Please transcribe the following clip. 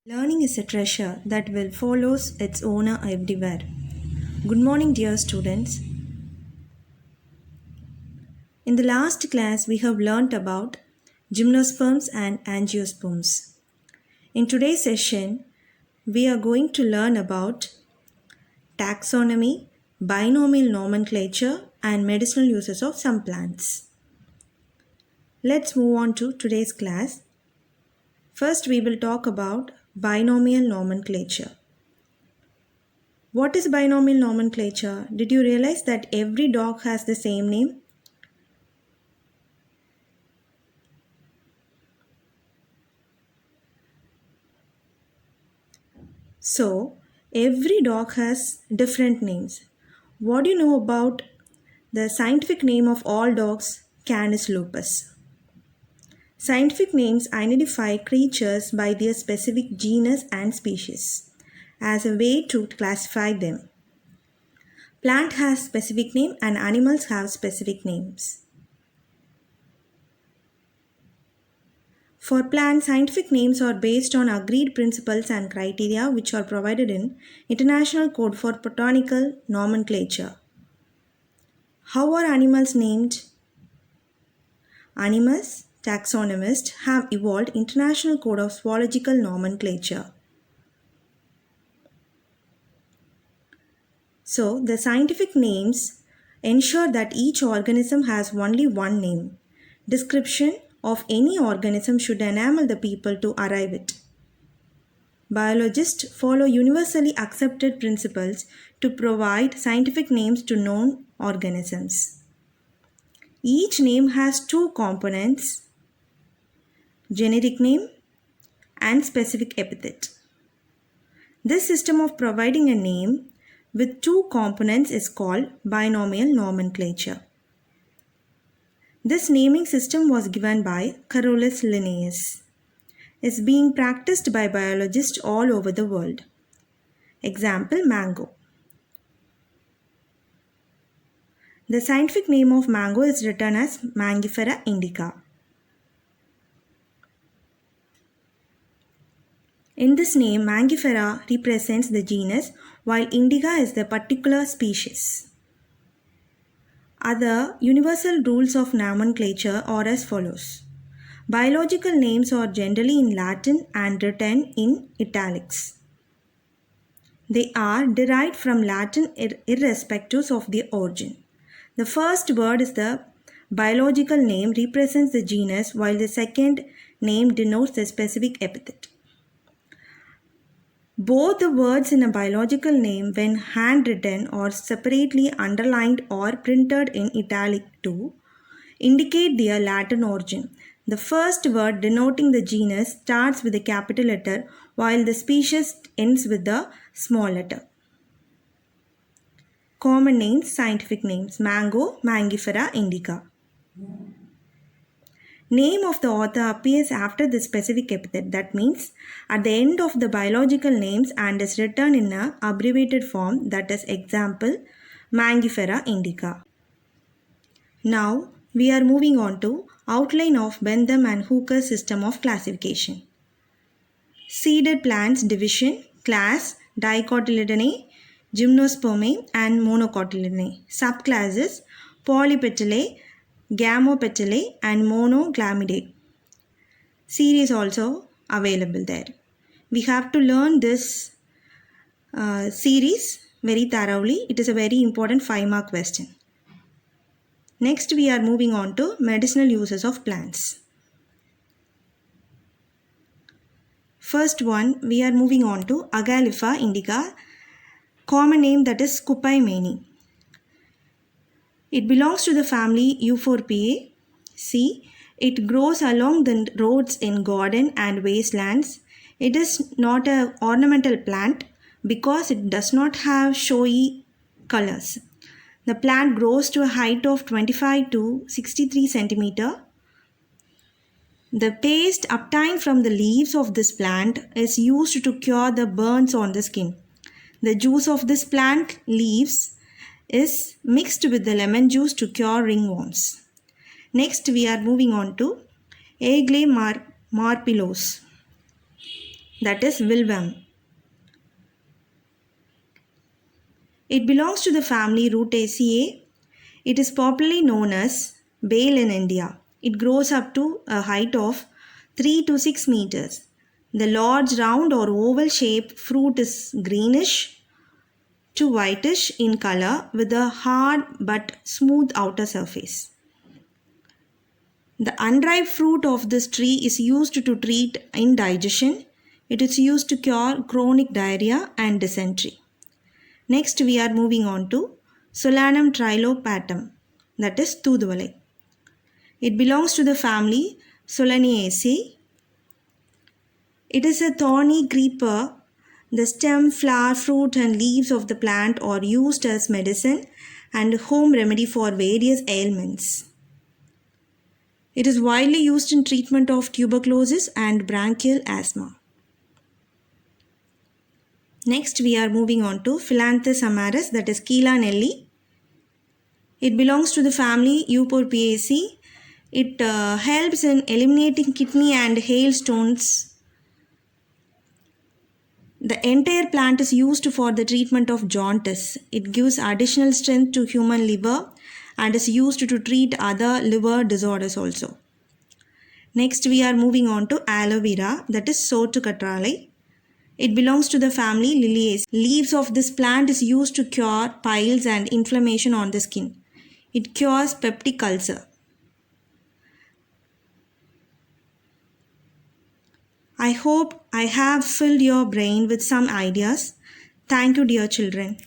Learning is a treasure that will follow its owner everywhere. Good morning, dear students. In the last class, we have learnt about gymnosperms and angiosperms. In today's session, we are going to learn about taxonomy, binomial nomenclature, and medicinal uses of some plants. Let's move on to today's class. First, we will talk about binomial nomenclature. What is binomial nomenclature? Did you realize that every dog has the same name? So, every dog has different names. What do you know about the scientific name of all dogs? Canis lupus. Scientific names identify creatures by their specific genus and species as a way to classify them. Plant has specific name and animals have specific names. For plants, scientific names are based on agreed principles and criteria which are provided in International Code for Botanical Nomenclature. How are animals named? Animals, taxonomists have evolved International Code of Zoological Nomenclature. So, the scientific names ensure that each organism has only one name. Description of any organism should enable the people to arrive at. Biologists follow universally accepted principles to provide scientific names to known organisms. Each name has two components, generic name and specific epithet. This system of providing a name with two components is called binomial nomenclature. This naming system was given by Carolus Linnaeus. Is being practiced by biologists all over the world. Example, mango. The scientific name of mango is written as Mangifera indica. In this name, Mangifera represents the genus, while indica is the particular species. Other universal rules of nomenclature are as follows. Biological names are generally in Latin and written in italics. They are derived from Latin irrespective of the origin. The first word is the biological name represents the genus, while the second name denotes the specific epithet. Both the words in a biological name, when handwritten or separately underlined or printed in italic too, indicate their Latin origin. The first word denoting the genus starts with a capital letter, while the species ends with a small letter. Common names, scientific names, mango, Mangifera indica. Name of the author appears after the specific epithet, that means at the end of the biological names and is written in an abbreviated form, that is example, Mangifera indica. Now, we are moving on to outline of Bentham and Hooker's system of classification. Seeded plants division, class, Dicotyledonnae, Gymnospermae and Monocotyledonnae. Subclasses, Polypetalae, Gamopetalae and Monoglamidae. Series also available there. We have to learn this series very thoroughly. It is a very important 5-mark question. Next, we are moving on to medicinal uses of plants. First one, we are moving on to Agalypha indica, common name that is Scuppamini. It belongs to the family Euphorbiae. See, it grows along the roads in garden and wastelands. It is not an ornamental plant because it does not have showy colors. The plant grows to a height of 25 to 63 cm. The paste obtained from the leaves of this plant is used to cure the burns on the skin. The juice of this plant leaves is mixed with the lemon juice to cure ringworms. Next, we are moving on to Aegle marpillos. that is Vilvum. It belongs to the family Rutaceae. It is popularly known as bale in India. It grows up to a height of 3 to 6 meters. The large round or oval shaped fruit is greenish to whitish in color with a hard but smooth outer surface. The unripe fruit of this tree is used to treat indigestion. It is used to cure chronic diarrhea and dysentery. Next, we are moving on to Solanum trilobactam, that is Tooduvalai. It belongs to the family Solanaceae. It is a thorny creeper. The stem, flower, fruit, and leaves of the plant are used as medicine and home remedy for various ailments. It is widely used in treatment of tuberculosis and bronchial asthma. Next, we are moving on to Phyllanthus amaris, that is Keela Nelly. It belongs to the family Euphorbiaceae. It helps in eliminating kidney and hailstones. The entire plant is used for the treatment of jaundice. It gives additional strength to human liver and is used to treat other liver disorders also. Next, we are moving on to aloe vera, that is Sotucatrale. It belongs to the family Liliaceae. Leaves of this plant is used to cure piles and inflammation on the skin. It cures peptic ulcer. I hope I have filled your brain with some ideas. Thank you, dear children.